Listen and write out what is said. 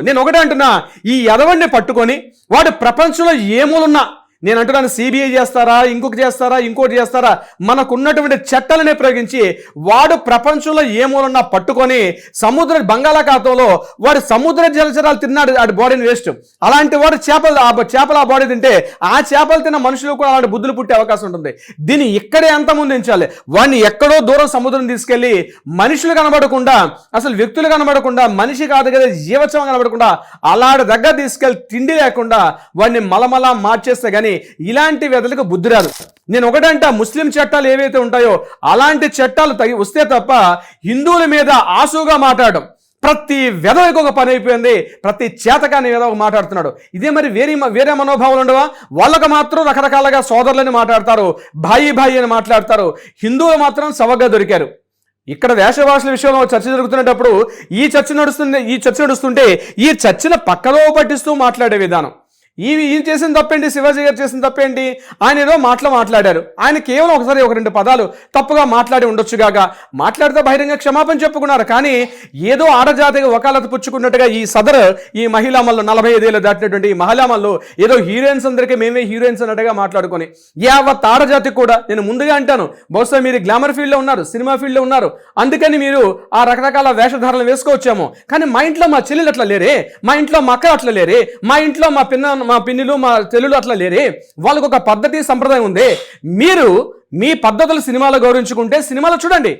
నేను ఒకటే అంటున్నా, ఈ ఎదవడిని పట్టుకొని వాడు ప్రపంచంలో ఏ మూలున్నా, నేను అంటున్నాను సిబిఐ చేస్తారా, ఇంకోటి చేస్తారా, మనకున్నటువంటి చట్టాలనే ప్రయోగించి వాడు ప్రపంచంలో ఏ మూలన్నా పట్టుకొని బంగాళాఖాతంలో వాడు సముద్ర జలచరాలు తిన్నాడు, వాడి బాడీని వేస్ట్. అలాంటి వాడు చేపలు ఆ బాడీ తింటే ఆ చేపలు తిన్న మనుషులు కూడా అలాంటి బుద్ధులు పుట్టే అవకాశం ఉంటుంది. దీన్ని ఇక్కడే అంతమొందించాలి. వాడిని ఎక్కడో దూరం సముద్రం తీసుకెళ్లి మనుషులు కనబడకుండా, అసలు వ్యక్తులు కనబడకుండా, మనిషి కాదు కదా జీవోత్సవం కనబడకుండా అలాంటి దగ్గర తీసుకెళ్లి తిండి లేకుండా వాడిని మలమలా మార్చేస్తే గానీ ఇలాంటి వెదలకు బుద్ధి రాదు. నేను ఒకటంట, ముస్లిం చట్టాలు ఏవైతే ఉంటాయో అలాంటి చట్టాలు వస్తే తప్ప హిందువుల మీద ఆసుగా మాట్లాడడం ప్రతి వెధవకి ఒక పని అయిపోయింది. ప్రతి చేతకాని వెధవ మాట్లాడుతున్నాడు. ఇదే మరి వేరే మనోభావాలు ఉండవా? వాళ్ళకు మాత్రం రకరకాలుగా సోదరులని మాట్లాడతారు, భాయి అని మాట్లాడతారు. హిందువులు మాత్రం సవగ్గా దొరికారు. ఇక్కడ వేషభాషల విషయంలో చర్చ జరుగుతున్నప్పుడు ఈ చర్చ నడుస్తుంటే ఈ చర్చను పక్కలో పట్టిస్తూ మాట్లాడే విధానం, ఈయన చేసిన తప్పేంటి, శివాజీ గారు చేసిన తప్పేంటి? ఆయన ఏదో మాట్లాడారు. ఆయన కేవలం ఒకసారి 1-2 పదాలు తప్పుగా మాట్లాడి ఉండొచ్చుగాక, మాట్లాడితే బహిరంగ క్షమాపణ చెప్పుకున్నారు. కానీ ఏదో ఆడజాతిగా వకాలత పుచ్చుకున్నట్టుగా ఈ మహిళామల్లో 45 ఏళ్ళు దాటినటువంటి ఈ మహిళామల్లో ఏదో హీరోయిన్స్ అందరికీ మేమే హీరోయిన్స్ అన్నట్టుగా మాట్లాడుకొని యావత్ ఆడజాతి కూడా, నేను ముందుగా అంటాను, బహుశా మీరు గ్లామర్ ఫీల్డ్లో ఉన్నారు, సినిమా ఫీల్డ్లో ఉన్నారు, అందుకని మీరు ఆ రకరకాల వేషధారణలు వేసుకోవచ్చాము. కానీ మా ఇంట్లో మా చెల్లెలు అట్లా లేరే, మా ఇంట్లో మా అక్క అట్లా లేరే, మా ఇంట్లో మా పిన్నిలు మా చెల్లులు అట్లా లేరే, వాళ్ళకు ఒక పద్ధతి సంప్రదాయం ఉంది. మీరు మీ పద్ధతులు సినిమాలో గౌరవించుకుంటే సినిమాలో చూడండి.